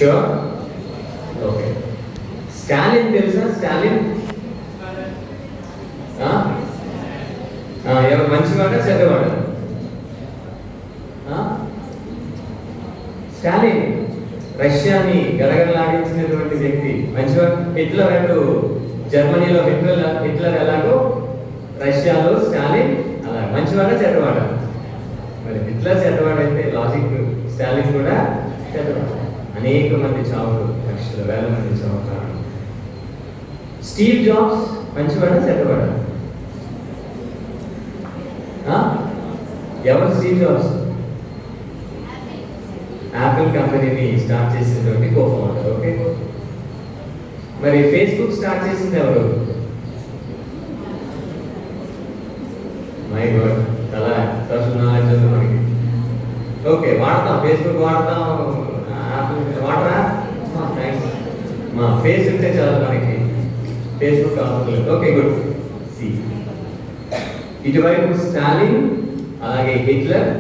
Sure. Okay. Stalin తెలుసా? స్టాలిన్ ఎవరు మంచివాడా చెడ్డవాడా? స్టాలిన్ రష్యాని గడగడలాడించినటువంటి వ్యక్తి. మంచివాడు. హిట్లర్ అంటూ జర్మనీలో హిట్లర్ ఎలాగో రష్యాలో స్టాలిన్ అలా. మంచివాడా చెడ్డవాడా? మరి హిట్లర్ చెడ్డవాడైతే లాజిక్ స్టాలిన్ కూడా చెడ్డవాడు. అనేక మంది చావులు, లక్షల వేల మంది చావు కారణం. స్టీవ్ జాబ్స్ మంచివాడా చెడ్డవాడా? ఎవరు స్టీవ్ జాబ్స్? యాపిల్ కంపెనీని స్టార్ట్ చేసినటువంటి కో-ఫౌండర్. ఓకే. మరి ఫేస్బుక్ స్టార్ట్ చేసింది ఎవరు? మై గాడ్, చాలా సోషల్ నాలెడ్జ్ ఉంది మనకి. ఓకే, వాడతాం, ఫేస్బుక్ వాడతాం, యాపిల్ వాడరా? మా ఫేస్ ఉంటే చాలు మనకి, ఫేస్బుక్ అవసరం లేదు. Okay, good. సి ఇటువైపు స్టాలిన్, అలాగే హిట్లర్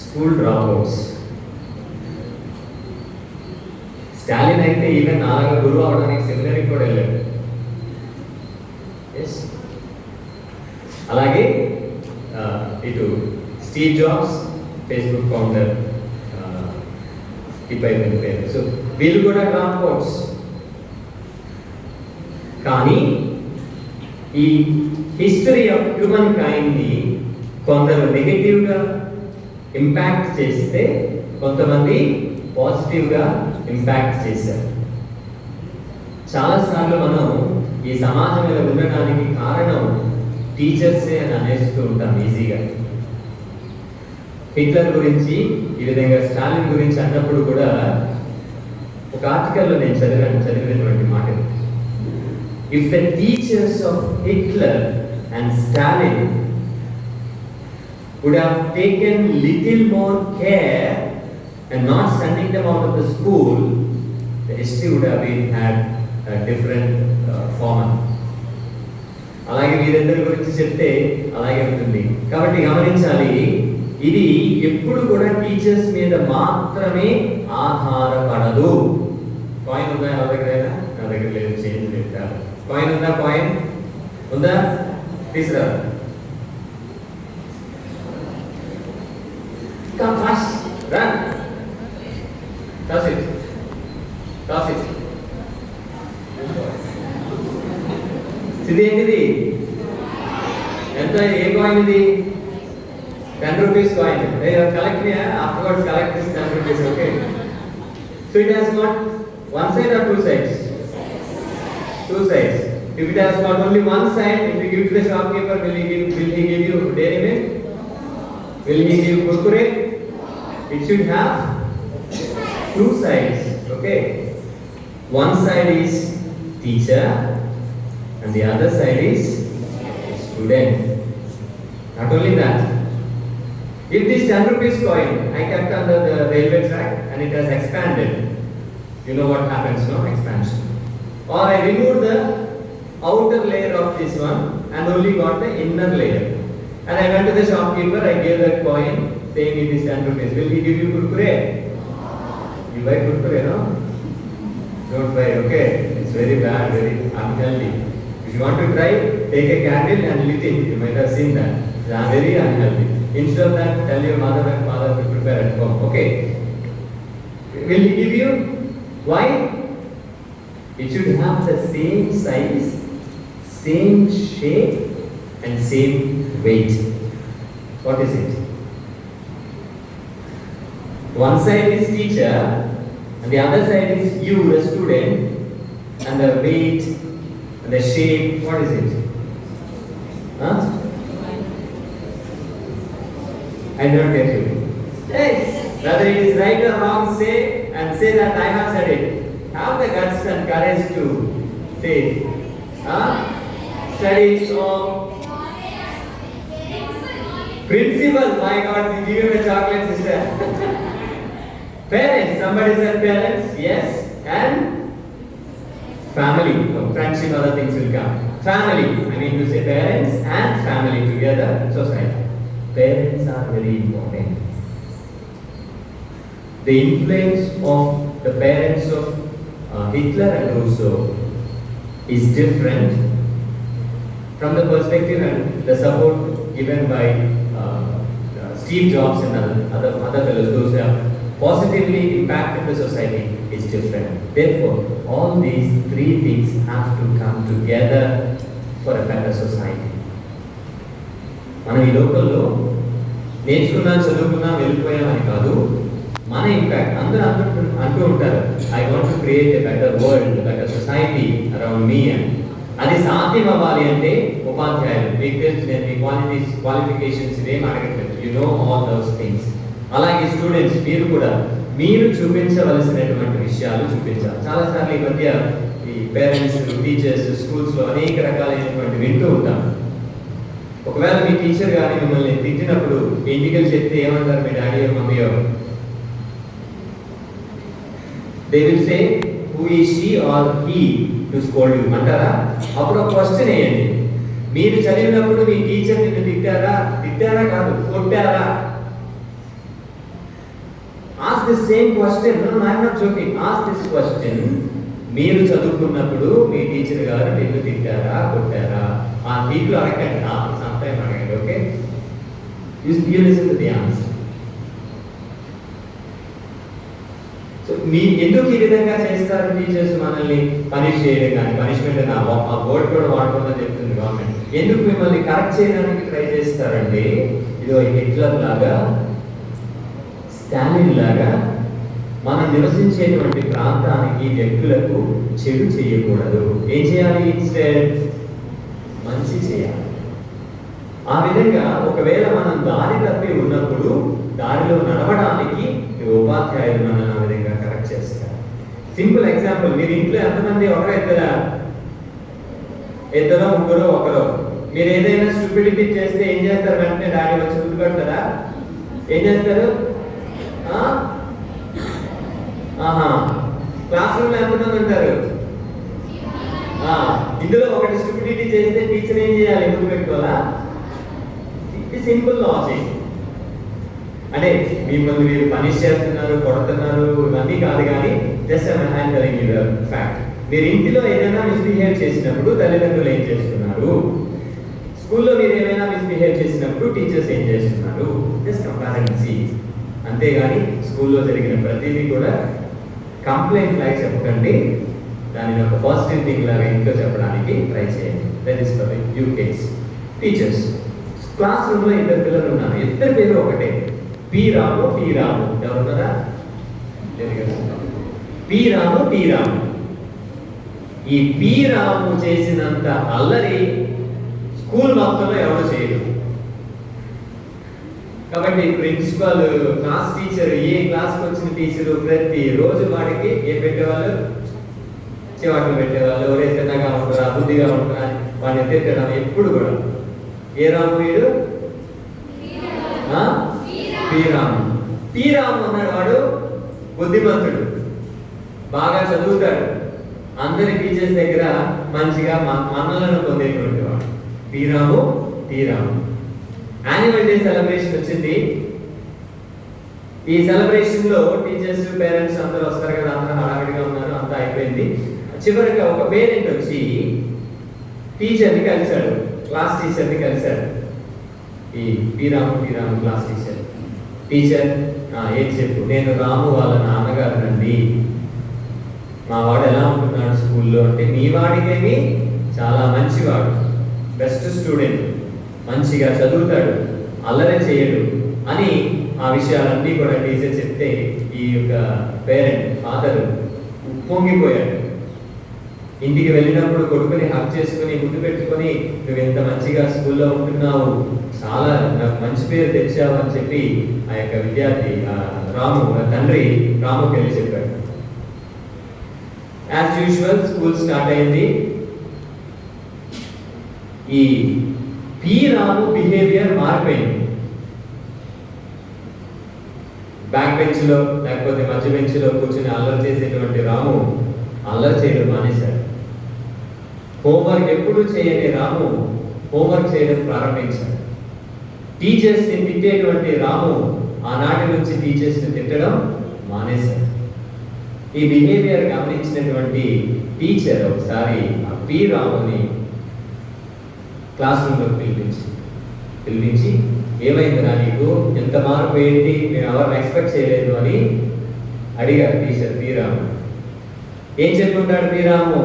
స్కూల్ డ్రాప్అవుట్స్. స్టాలిన్ అయితే ఈవెన్ నాలుగు గురువు అవడానికి సెమినరీ కూడా వెళ్ళాడు. అలాగే ఇటు స్టీవ్ జాబ్స్ ఫేస్బుక్ ఫౌండర్, ఇప్పటి పేరు. సో వీళ్ళు కూడా డ్రాప్అవుట్స్. కానీ ఈ హిస్టరీ ఆఫ్ హ్యూమన్ కైండ్ని కొందరు నెగటివ్గా ఇంపాక్ట్ చేస్తే, కొంతమంది పాజిటివ్గా ఇంపాక్ట్ చేశారు. చాలాసార్లు మనం ఈ సమాజం మీద ఉండడానికి కారణం టీచర్సే అని అనేస్తూ ఉంటాం ఈజీగా. హిట్లర్ గురించి ఈ విధంగా స్టాలిన్ గురించి అన్నప్పుడు కూడా ఒక ఆర్టికల్లో నేను చదివినటువంటి మాట, if the teachers of Hitler and Stalin would have taken little more care and not sending them out of the school, the history would have had a different form. అలాగే వీరందరి గురించి చెప్తే అలాగే ఉంటుంది. కాబట్టి గమనించాలి, ఇది ఎప్పుడు కూడా టీచర్స్ మీద మాత్రమే ఆధారపడదు. కాయిన్ ఉందా నా దగ్గర? నా దగ్గర లేదు, చేంజ్ లేదు. కాయిన్ ఉందా? కాయిన్ ఉందా? తీసుకురా. Come fast, run. Toss it. Toss it. ఇది ఏంటిది? ఎంత? ఏ కాయిన్ ఇది? 10 rupees coin. Collect me, afterwards collect this 10 rupees, okay? So it has got one side or two sides? Two sides. If it has got only one side, if you give to the shopkeeper, will he give you dairy milk? Will he give kurkure? It should have two sides, okay? One side is teacher and the other side is student. Not only that, if this 10 rupees coin I kept under the railway track and it has expanded, you know what happens, no? Expansion. Or I removed the outer layer of this one and only got the inner layer. And I went to the shopkeeper, I gave that coin, saying it is 10 rupees. Will he give you kurkure? You buy kurkure, no? Don't buy, okay? It's very bad, very unhealthy. If you want to try, take a candle and lit it. You might have seen that. It's very unhealthy. Instead of that, tell your mother and father to prepare at home, okay? Will he give you? Why? It should have the same size, same shape, and same weight. What is it? One side is teacher and the other side is you, the student, and the weight and the shape, what is it? Huh? I don't get you. Yes. Whether it is right or wrong, say and say that I have said it. Have the guts and courage to say it. Huh? Study so. Principal, my God, give him a chocolate, sister. Parents, somebody said parents, yes, and family, friendship, other things will come. Family, I mean to say parents and family together, society. Parents are very important. the influence of the parents of Hitler and Rousseau is different from the perspective and the support given by Steve Jobs and other fellows, those who have positively impacted the society, is different. Therefore, all these three things have to come together for a better society. మనం ఈ లోకల్లో నేర్చుకున్నా చదువుకున్నా వెళ్ళిపోయామని కాదు, మన impact అందరూ అంటూ ఉంటారు, I want to create a better world, better society around me అని. అది సాధ్యం అవ్వాలి అంటే ఉపాధ్యాయులు, మీకు తెలుసు నేను మీ క్వాలిఫికేషన్స్ ఇవేం అడగట్లేదు, you know all those things. అలాగే స్టూడెంట్స్ మీరు కూడా మీరు చూపించవలసినటువంటి విషయాలు చూపించాలి. చాలాసార్లు ఈ మధ్య ఈ పేరెంట్స్, టీచర్స్ స్కూల్స్లో అనేక రకాలైనటువంటి వింటూ ఉంటాం. ఒకవేళ మీ టీచర్ కానీ మిమ్మల్ని తిట్టినప్పుడు ఇంటికి చెప్తే ఏమంటారు మీ డాడీ మమ్మీయో? They will say who is she or he to scold you అంటారా? అప్పుడు ఒక క్వశ్చన్ వేయండి, మీరు చదివినప్పుడు మీ టీచర్ నిన్ను తిట్టారా కాదు కొట్టారా? Ask the same question. No, I am not joking. Ask this question. మీరు చదువుకున్నప్పుడు మీ టీచర్ గారు నిన్ను తిట్టారా కొట్టారా? ఆ వీక్లో అడగండి, సమ్ టైం అడగండి. Okay, you listen to the answer. So మీ ఎందుకు ఈ విధంగా చేస్తారు టీచర్స్? మనల్ని పనిష్ చేయడం కానీ, పనిష్మెంట్ ఆ వర్డ్ కూడా వాడకుండా చెప్తుంది గవర్నమెంట్. ఎందుకు మిమ్మల్ని కరెక్ట్ చేయడానికి ట్రై చేస్తారంటే, ఇదో హిట్లర్ లాగా, స్టాలిన్ లాగా మనం నివసించేటువంటి ప్రాంతానికి, వ్యక్తులకు చెడు చేయకూడదు. ఏం చేయాలి? ఇన్స్టెడ్ మంచి చేయాలి. ఆ విధంగా ఒకవేళ మనం దారి తప్పి ఉన్నప్పుడు దారిలో నడవడానికి ఉపాధ్యాయులు మనల్ని ఆ విధంగా కరెక్ట్ చేస్తారు. సింపుల్ ఎగ్జాంపుల్, మీరు ఇంట్లో ఎంతమంది? ఇద్దరు ముగ్గురు ఒకరు. మీరు ఏదైనా స్టూపిడిటీ చేస్తే ఏం చేస్తారు? వెంటనే డాడీ వచ్చి గుర్తుపెడతారా? ఏం చేస్తారు? క్లాస్ రూమ్ లో ఎంతమంది ఉంటారు? ఇందులో ఒకటి స్టూపిడిటీ చేస్తే టీచర్ ఏం చేయాలి? ఎందుకు పెట్టుకోవాలా? ఇది సింపుల్ లాజిక్. అంటే మిమ్మల్ని మీరు పనిష్ చేస్తున్నారు, కొడుతున్నారు, ఇవన్నీ కాదు, కానీ just I'm handling your fact. మీరు ఇంటిలో ఏదైనా మిస్బిహేవ్ చేసినప్పుడు తల్లిదండ్రులు ఏం చేస్తున్నారు, స్కూల్లో మీరు ఏమైనా మిస్బిహేవ్ చేసినప్పుడు టీచర్స్ ఏం చేస్తున్నారు, జస్ట్ కంపారిజన్. అంతేగాని స్కూల్లో జరిగిన ప్రతిదీ కూడా కంప్లైంట్ లాగా చెప్పకండి, దానిని ఒక పాజిటివ్ థింగ్ లాగా ఇంట్లో చెప్పడానికి ట్రై చేయండి. That is for you kids. Teachers, class రూమ్లో ఇద్దరు పిల్లలు ఉన్నారు, ఇద్దరు పేరు ఒకటే, పి రాము టి రాము. ఎవరున్నారా? పి రాము టి రాము. ఈ పి రాము చేసినంత అల్లరి స్కూల్ మొత్తంలో ఎవరు చేయరు. కాబట్టి ప్రిన్సిపల్, క్లాస్ టీచర్, ఏ క్లాస్కి వచ్చిన టీచరు ప్రతి రోజు వాడికి ఏం పెట్టేవాళ్ళు? చివాట్లు పెట్టేవాళ్ళు. ఎవరైతే చిన్నగా ఉంటారా, బుద్ధిగా ఉంటారా వాడిని తిట్టడం ఎప్పుడు కూడా. ఏ రాము వీడు? శ్రీరాము. శ్రీరాము అన్నాడు, వాడు బుద్ధిమంతుడు, బాగా చదువుతాడు, అందరి టీచర్స్ దగ్గర మంచిగా మన్నలను పొందేటువంటి వాడు. శ్రీరాము. యాన్యువల్ డే సెలబ్రేషన్ వచ్చింది. ఈ సెలబ్రేషన్ లో టీచర్స్, పేరెంట్స్ అందరూ వస్తారు కదా, అందరూ హడావిడిగా ఉన్నారు, అంతా అయిపోయింది. చివరిగా ఒక పేరెంట్ వచ్చి టీచర్ని కలిశాడు, క్లాస్ టీచర్ని కలిశాడు. ఈ శ్రీరాము క్లాస్ టీచర్. టీచర్, ఏం చెప్పు? నేను రాము వాళ్ళ నాన్నగారునండి. మా వాడు ఎలా ఉంటున్నాడు స్కూల్లో అంటే, మీ వాడికేమి చాలా మంచివాడు, బెస్ట్ స్టూడెంట్, మంచిగా చదువుతాడు, అల్లరి చేయడు అని ఆ విషయాలన్నీ కూడా టీచర్ చెప్తే ఈ యొక్క పేరెంట్, ఫాదర్ ఉప్పొంగిపోయాడు. ఇంటికి వెళ్ళినప్పుడు కొడుకుని హక్ చేసుకుని ముద్దు పెట్టుకొని, నువ్వు ఎంత మంచిగా స్కూల్లో ఉంటున్నావు, చాలా నాకు మంచి పేరు తెచ్చావు అని చెప్పి ఆ యొక్క విద్యార్థి రాము తండ్రి రాముకి వెళ్ళి చెప్పాడు. యాజ్ యూజువల్ స్కూల్ స్టార్ట్ అయింది. ఈ పి రాము బిహేవియర్ మారిపోయింది. బ్యాక్ బెంచ్ లో లేకపోతే మధ్య బెంచ్ లో కూర్చొని అల్లరి చేసేటువంటి రాము అల్లరి చేయడం మానేశాడు. హోంవర్క్ ఎప్పుడు చేయని రాము హోంవర్క్ చేయడం ప్రారంభించాడు. టీచర్స్ ని తిట్టేటువంటి రాము ఆనాటి నుంచి టీచర్స్ ని తిట్టడం మానేశారు. ఈ బిహేవియర్ గమనించినటువంటి టీచర్ ఒకసారి ఆ పి రాముని క్లాస్ రూమ్లోకి పిలిపించి ఏమైందిరా నీకు, ఎంత మార్పు ఏంటి, మేము ఎవరిని ఎక్స్పెక్ట్ చేయలేదు అని అడిగారు టీచర్ పి రాము. ఏం చెప్పుకుంటాడు పి రాము?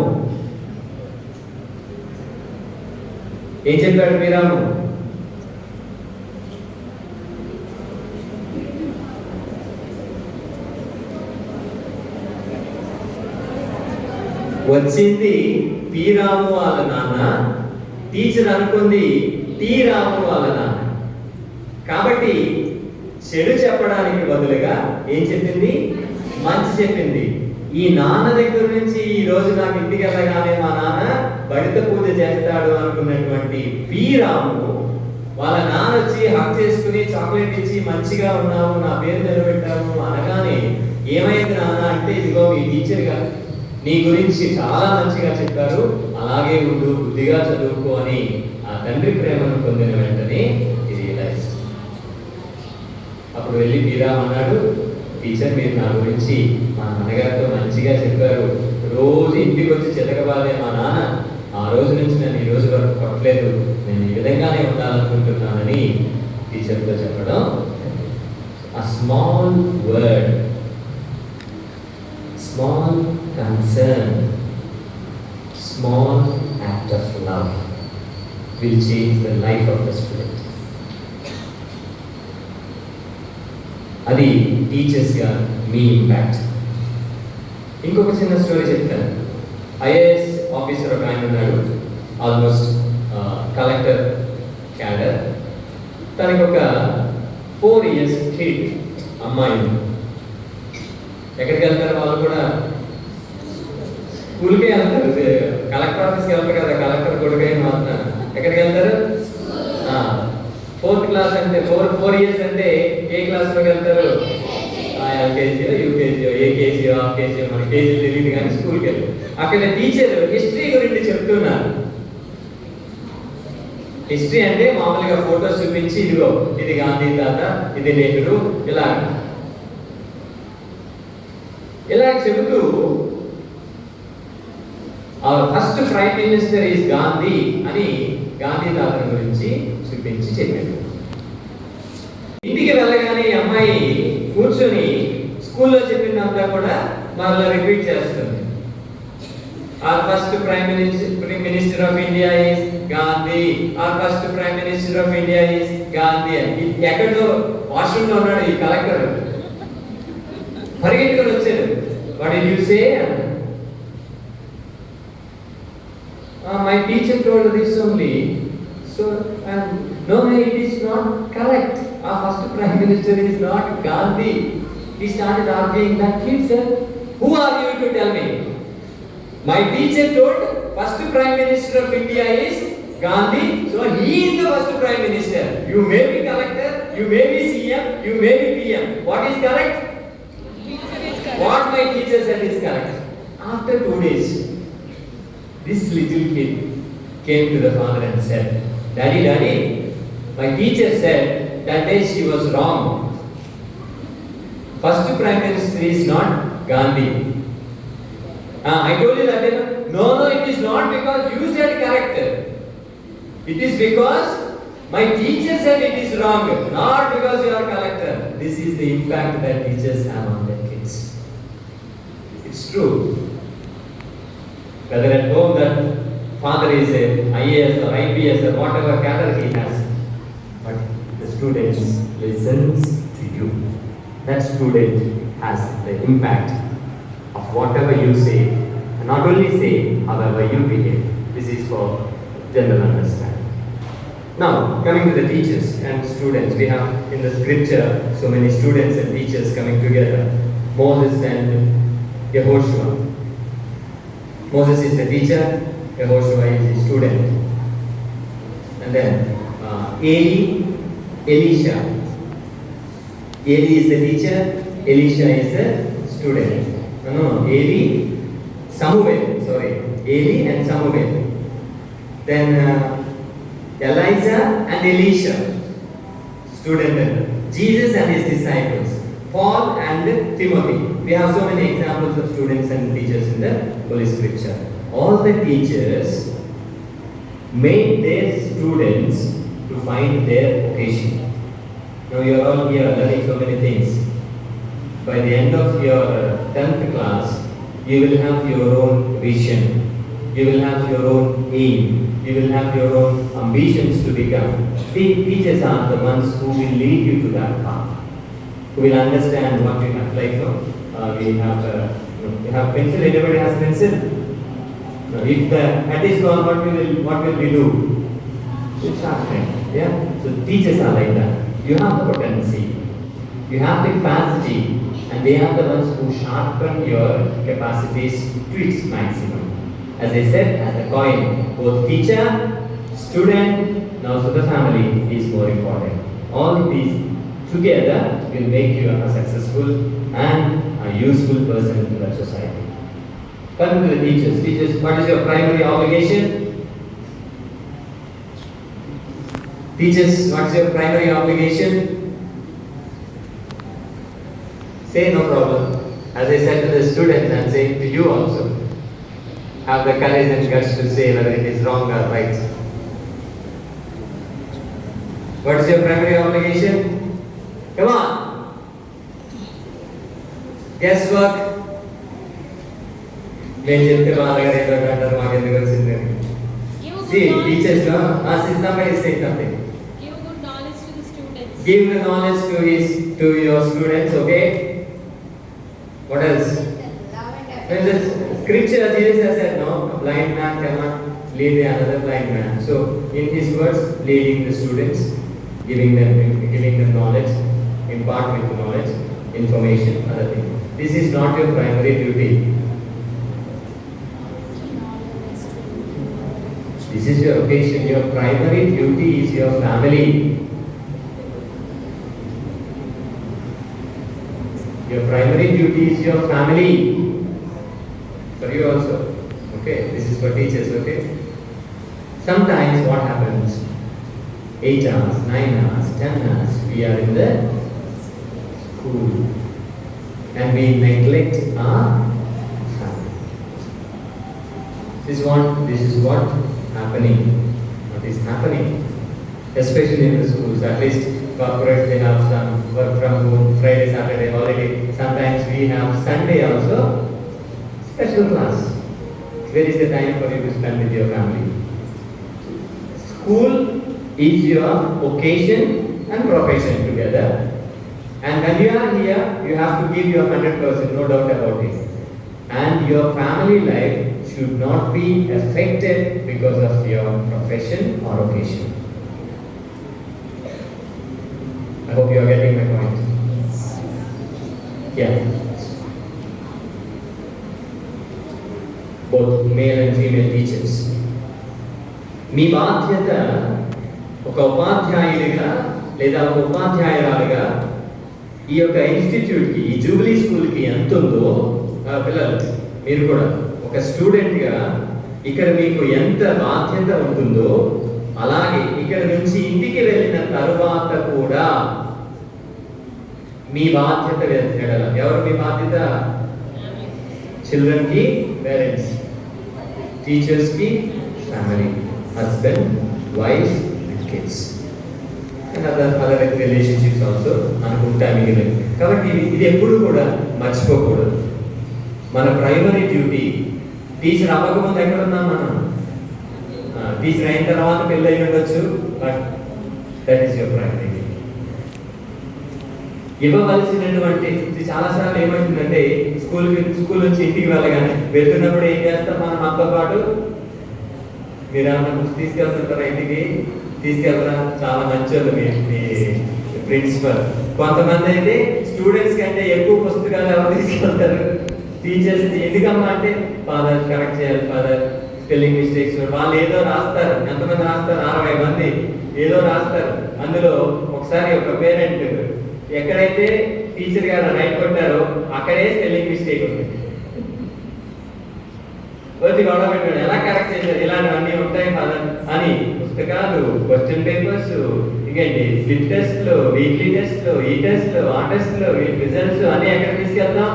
ఏం చెప్పాడు పి రాము? వచ్చింది పి రాము వాళ్ళ నాన్న, టీచర్ అనుకుంది టి రాము వాళ్ళ నాన్న. కాబట్టి చెడు చెప్పడానికి బదులుగా ఏం చెప్పింది? మంచి చెప్పింది. ఈ నాన్న దగ్గర నుంచి ఈ రోజు నాకు ఇంటికి వెళ్ళగానే మా నాన్న బడిత పూజ చేస్తాడు అనుకున్నటువంటి పి రాము వాళ్ళ నాన్న వచ్చి హక్ చేసుకుని చాక్లెట్ ఇచ్చి మంచిగా ఉన్నావు, నా పేరు నిలబెట్టావు అనగానే ఏమైంది నాన్న అంటే, ఇదిగో మీ టీచర్ గారు నీ గురించి చాలా మంచిగా చెప్పారు, అలాగే ఉండు, బుద్ధిగా చదువుకో అని ఆ తండ్రి ప్రేమను పొందిన వెంటనే ఇది రియలైజ్. అప్పుడు వెళ్ళి పీరామ్ అన్నాడు, టీచర్ మీరు నా గురించి మా నాన్నగారితో మంచిగా చెప్పారు, రోజు ఇంటికి వచ్చి చితకబాలే మా నాన్న ఆ రోజు నుంచి నేను ఈ రోజు వరకు కొట్టలేదు, నేను ఈ విధంగానే ఉండాలనుకుంటున్నానని టీచర్తో చెప్పడం. ఆ small word, small concern, small act of love will change the life of the student. అది టీచర్స్గా మీ ఇంపాక్ట్. ఇంకొక చిన్న స్టోరీ చెప్తాను. ఐఏఎస్ ఆఫీసర్ ఒక ఆయన ఉన్నాడు, ఆల్మోస్ట్ కలెక్టర్ క్యాడర్. తనకి ఒక 4 years కిడ్ అమ్మాయి. ఎక్కడికి వెళ్తారు వాళ్ళు కూడా? స్కూల్కే వెళ్తారు. కలెక్టర్ ఆఫీస్కి వెళ్తారు కదా, కలెక్టర్ కొడుకైన మాత్రం ఎక్కడికి వెళ్తారు? 4th క్లాస్ అంటే 4 years అంటే ఏ క్లాస్లోకి వెళ్తారు? LKG, UKG, AKG, half KG, మన కేజీ తెలియదు కానీ స్కూల్కి వెళ్తారు. అక్కడ టీచర్ హిస్టరీ గురించి చెప్తున్నారు. హిస్టరీ అంటే మామూలుగా ఫోటోస్ చూపించి, ఇదిగో ఇది గాంధీ తాత, ఇది నెహ్రూ, ఇలా చెబుతూ our first prime minister is Gandhi అని గాంధీ తాత గురించి చూపించి చెప్పాడు. ఇంటికి వెళ్ళగానే ఈ అమ్మాయి కూర్చొని స్కూల్లో చెప్పిందంతా కూడా మళ్ళీ రిపీట్ చేస్తుంది. Our first prime minister of India is Gandhi, our first prime minister of India is Gandhi అని. ఎక్కడో వాష్రూమ్లో ఉన్నాడు ఈ కలెక్టర్, పరిగెట్టుకొని వచ్చాడు. What did you say? My teacher told this only. So no, it is not correct. Our first prime minister is not Gandhi. He started arguing that, kid said, who are you to tell me? My teacher told first prime minister of India is Gandhi, so he is the first prime minister. You may be collector, you may be CM, you may be PM. What is correct? What my teacher said is correct. After 2 days, this little kid came to the father and said, Daddy, my teacher said that day she was wrong. First prime minister is not Gandhi. I told you that day. No, it is not because you said correct. It is because my teacher said it is wrong, not because you are collector. This is the impact that teachers have on their kids. It's true. Whether at home that father is a IAS or IPS or whatever cadre he has, but the student listens to you. That student has the impact of whatever you say, and not only say, however you behave. This is for general understanding. Now, coming to the teachers and students, we have in the scripture so many students and teachers coming together. Moses and Yehoshua. Moses is the teacher, Yehoshua is the student. And then Eli, Elisha. Eli is the teacher, Elisha is the student. No, Eli, Samuel, Eli and Samuel. Then Elijah and Elisha, student. Jesus and his disciples. Paul and Timothy. We have so many examples of students and teachers in the Holy Scripture. All the teachers made their students to find their vocation. Now you are all here learning so many things. By the end of your 10th class, you will have your own vision. You will have your own aim. You will have your own ambitions to become. The teachers are the ones who will lead you to that path, who will understand what you have. Like we have pencil. Everybody has pencil. If the head is gone, what will we do? Sharpen. Yeah. So teachers are like that. You have the potency. You have the capacity, and they are the ones who sharpen your capacities to its maximum. As I said, as a coin, both teacher, student, and also the family is more important. All these together will make you a successful and a useful person to the society. Come to the teachers. Teachers, what is your primary obligation? Teachers, what is your primary obligation? Say no problem. As I said to the students, I am saying to you also. Have the courage and guts to say whether it is wrong or right. What is your primary obligation? Come on. Guesswork. See, teachers, somebody say something. Give good knowledge to the students. Give the knowledge to your students, okay? What else? When the scripture, Jesus has said, no, a blind man cannot lead another blind man. So, in his words, leading the students, giving them knowledge, impart with knowledge, information, other things. This is not your primary duty. This is your occasion. Your primary duty is your family. Your primary duty is your family. For you also. Okay, this is for teachers, okay? Sometimes what happens? 8 hours, 9 hours, 10 hours, we are in the school and we neglect our family. This is what happening. What is happening? Especially in the schools. At least corporates, they have some work from home, Friday, Saturday, holiday. Sometimes we have Sunday also. Special class. Where is the time for you to spend with your family? School is your occasion and profession together. And when you are here, you have to give your 100%, no doubt about it. And your family life should not be affected because of your profession or occasion. I hope you are getting my point. Yeah. Both male and female teachers. మీ బాధ్యత ఒక ఉపాధ్యాయుడిగా లేదా ఒక ఉపాధ్యాయురాలుగా ఈ యొక్క ఇన్స్టిట్యూట్కి, ఈ Jubilee స్కూల్కి ఎంత ఉందో పిల్లలు మీరు కూడా ఒక స్టూడెంట్గా ఇక్కడ మీకు ఎంత బాధ్యత ఉంటుందో అలాగే ఇక్కడ నుంచి ఇంటికి వెళ్ళిన తరువాత కూడా మీ బాధ్యత ఎడల. ఎవరు మీ బాధ్యత? చిల్డ్రన్కి పేరెంట్స్, టీచర్స్కి family, husband, wife and kids. And other relationships also అనుకుంటా మిగిలినవి. కాబట్టి ఇది ఎప్పుడు కూడా మర్చిపోకూడదు. మన ప్రైమరీ డ్యూటీ. టీచర్ అవ్వకముందు ఎక్కడ ఉన్నాం మనం? టీచర్ అయిన తర్వాత పెళ్ళి అయి ఉండొచ్చు, but that is your primary duty. ఇవ్వవలసినటువంటి చాలాసార్లు ఏమంటుందంటే స్కూల్ నుంచి ఇంటికి వెళ్ళగానే వెళ్తున్నప్పుడు ఏం చేస్తాం మనం మనతో పాటు? మీరు ఏమన్నా బుక్స్ తీసుకెళ్తుంటారా ఇంటికి? తీసుకెళ్తారా? చాలా మంచోళ్ళు మీ ప్రిన్సిపల్. కొంతమంది అయితే స్టూడెంట్స్ కంటే ఎక్కువ పుస్తకాలు ఎవరు తీసుకెళ్తారు? టీచర్స్. ఎందుకమ్మా అంటే ఫాదర్ కరెక్ట్ చేయాలి, ఫాదర్ స్పెల్లింగ్ మిస్టేక్స్. వాళ్ళు ఏదో రాస్తారు. ఎంతమంది రాస్తారు? 60 మంది ఏదో రాస్తారు. అందులో ఒకసారి ఒక పేరెంట్ ఎక్కడైతే టీచర్ గారు రైట్ కొట్టారో అక్కడే స్పెల్లింగ్ మిస్టేక్ ఉంది. వచ్చి గొడవ పెట్టాడు, ఎలా కరెక్ట్ చేశారు, ఇలాంటివన్నీ ఉంటాయి ఫాదర్ అని పుస్తకాలు, క్వశ్చన్ పేపర్స్, ఇంకేంటి స్లిప్ టెస్ట్లు, వీక్లీ టెస్ట్లు, ఈ టెస్ట్లు, ఆ టెస్ట్లు, ఈ రిజల్ట్స్ అన్నీ ఎక్కడ తీసుకెళ్తాం?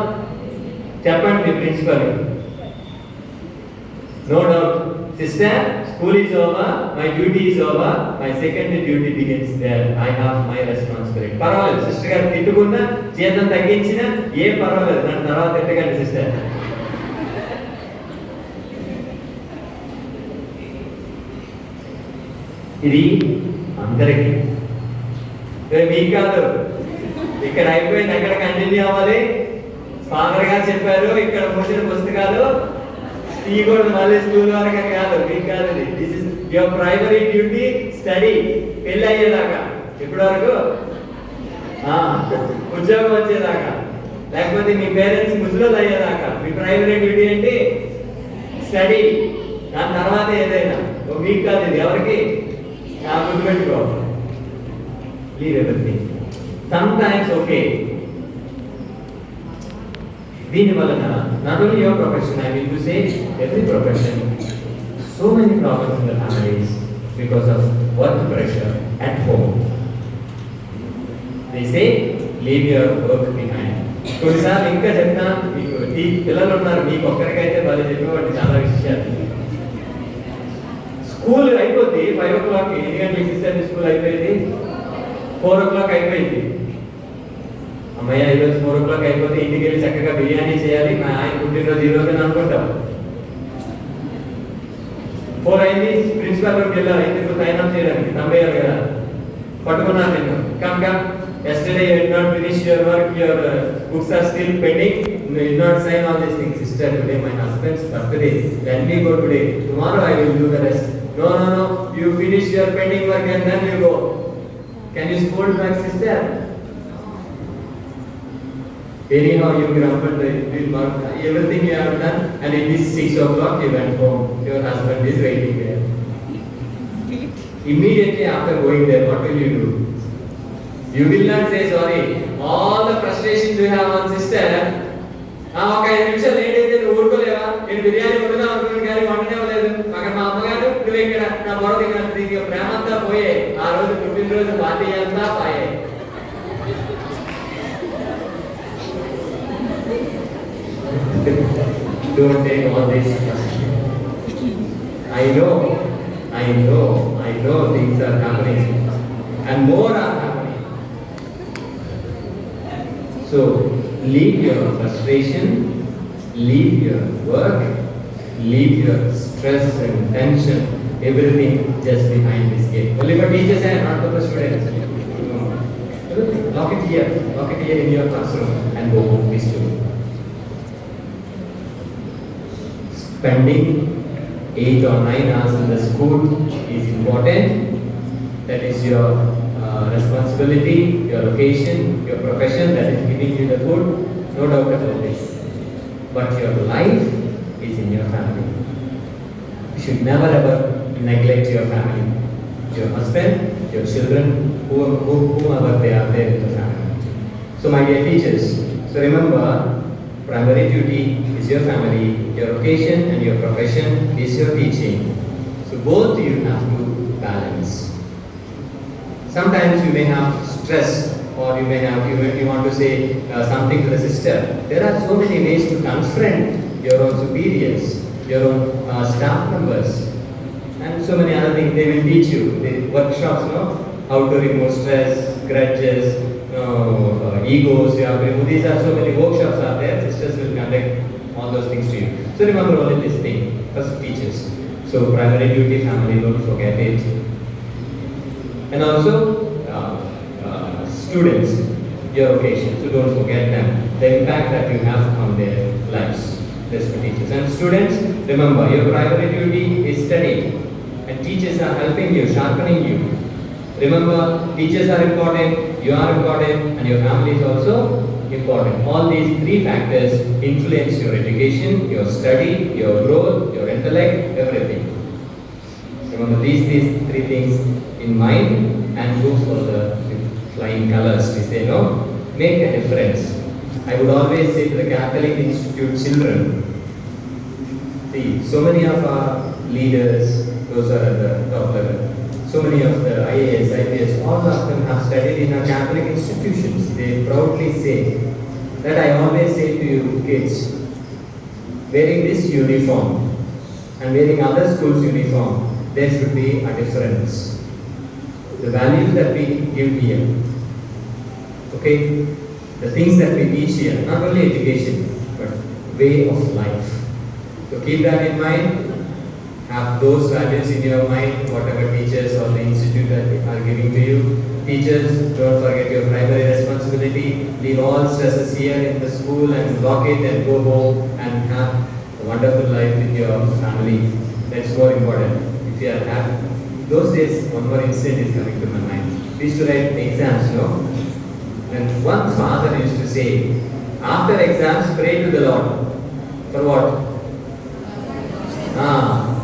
చెప్పండి మీ principal. No doubt sister, school is over, my duty is over, my second duty begins there, I have my responsibility. పర్వాలేదు సిస్టర్ గారు తిట్టుకున్నా, జీతం తగ్గించినా ఏం పర్వాలేదు, నన్ను తర్వాత తిట్టకండి సిస్టర్. ఇది అందరికీ, మీకు కాదు. ఇక్కడ అయిపోయింది, ఎక్కడ కంటిన్యూ అవ్వాలి? ఫాదర్ గారు చెప్పారు, ఇక్కడ ముంచిన పుస్తకాలు తీయకూడదు మళ్ళీ స్కూల్ వరకు అని కాదు, మీకు కాదు. This is your primary duty, study. పెళ్ళి అయ్యేదాకా, ఇప్పటి వరకు ఉద్యోగం వచ్చేదాకా, లేకపోతే మీ పేరెంట్స్ ముసలోళ్ళు అయ్యేదాకా మీ ప్రైమరీ డ్యూటీ ఏంటి? స్టడీ. దాని తర్వాత ఏదైనా మీకు కాదు, ఇది ఎవరికి? గుర్తుపెట్టుకో. Leave everything. Some times okay. దీని వలన not only your profession, I will to say every profession, so many problems in the families because of work pressure at home. They say leave your work behind. కొన్నిసార్లు ఇంకా చెప్తా, మీకు పిల్లలు ఉన్నారు, మీకు ఒక్కరికైతే వాళ్ళు చెప్పేవాళ్ళు చాలా విషయాలు. స్కూల్ అయిపోద్ది 5 o'clock, ఎన్ని గంటలకి ఇస్తారు? స్కూల్ అయిపోయింది 4 o'clock అయిపోయింది. అమ్మయ్య ఈరోజు 4 o'clock అయిపోతే ఇంటికి వెళ్ళి చక్కగా బిర్యానీ చేయాలి, మా ఆయన పుట్టినరోజు ఈ రోజు అనుకుంటాం. 4 అయింది, ప్రిన్సిపల్ రూమ్కి వెళ్ళాలి, ఇంటికి సైన్ అప్ చేయడానికి, తంబేయాలి కదా. పట్టుకున్నాను నేను, come come, yesterday you did not finish your work, your books are still pending, you did not sign all these things. Sister, today my husband's birthday, let me go today, tomorrow I will do the rest. No, no, no, you finish your pending work and then you go. Can you scold back, sister? Anyhow, you grumbled, everything you have done, and it is 6 o'clock, you went home, your husband is waiting there. Immediately after going there, what will you do? You will not say sorry. All the frustrations you have on sister, ఒక 5 నిమిషాలు late అయితే నువ్వు ఊరుకోలేవా? నేను బిర్యానీ వండుదాం అనుకున్నాను కానీ వండనే లేదు. అక్కడ మా అమ్మగారు, నువ్వు ఇక్కడ, నా బొర దగ్గర ప్రేమ అంతా పోయే. ఆ రోజు పుట్టినరోజు పార్టీ అంతా పాయే. Don't take all this. I know things are happening and more are happening. So leave your frustration, leave your work, leave your stress and tension, everything just behind this gate. Only for teachers and not for the students. Lock it here in your classroom and go home peacefully. Spending 8 or 9 hours in the school is important. That is your responsibility, your location, your profession that is giving you the food, no doubt about this. But your life is in your family. You should never ever neglect your family, your husband, your children, whomever they are there in the family. So my dear teachers, so remember, primary duty is your family, your vocation and your profession is your teaching. So both you have to balance. Sometimes you may have stress, or you want to say something to the sister. There are so many ways to confront your own superiors, your own staff members, and so many other things they will teach you. The workshops, how to remove stress, grudges, egos. These are so many workshops are there. Sisters will conduct all those things to you. So remember only this thing. First, teachers. So primary duty, family, don't forget it. And also students, your vocation. So don't forget them. The impact that you have on their lives. That's for teachers. And students, remember your primary duty is study, and teachers are helping you, sharpening you. Remember, teachers are important, you are important, and your family is also important. All these 3 factors influence your education, your study, your growth, your intellect, everything. Remember these 3 things in mind and go for the flying colors. We say no, make a difference. I would always say to the Catholic Institute children, see, so many of our leaders, those are at the top level, So many of the IAS, IPS, all of them have studied in our Catholic institutions. They proudly say that I always say to you kids, wearing this uniform and wearing other schools' uniform, there should be a difference. The values that we give here, okay, the things that we teach here, not only education, but way of life. So keep that in mind. Have those values in your mind, whatever teachers or the institute are giving to you. Teachers, don't forget your primary responsibility. Leave all stresses here in the school and lock it and go home and have a wonderful life with your family. That's more important. If you are happy. Those days, one more incident is coming to my mind. We used to write exams, no? And one father used to say, after exams, pray to the Lord. For what?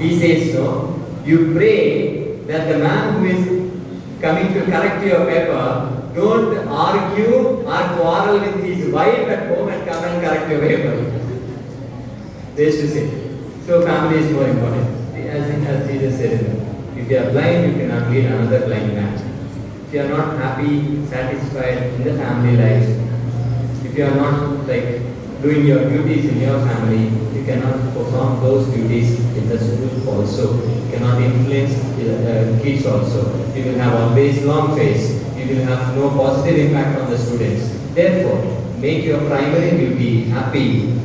He says, no, you pray that the man who is coming to correct your paper don't argue or quarrel with his wife at home and come and correct your paper. They used to say. So family is more important. As Jesus said, if you are blind, you cannot lead another blind man. If you are not happy, satisfied in the family life, if you are not like doing your duties in your family, you cannot perform those duties in the school also. You cannot influence kids also. You will have always long face. You will have no positive impact on the students. Therefore, make your primary duty happy,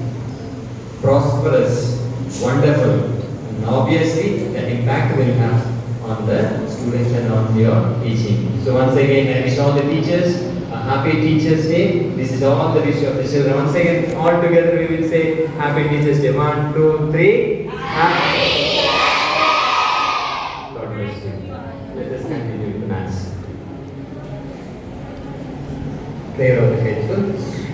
prosperous, wonderful. And obviously, that impact will have on the students and on your teaching. So once again, I wish all the teachers a happy Teachers Day. This is all the wish of the children. Once again, all together we will say Happy Teachers Day. 1, 2, 3. Happy Teachers Day. God bless you. Let us continue with the Mass. Prayer of the faithful.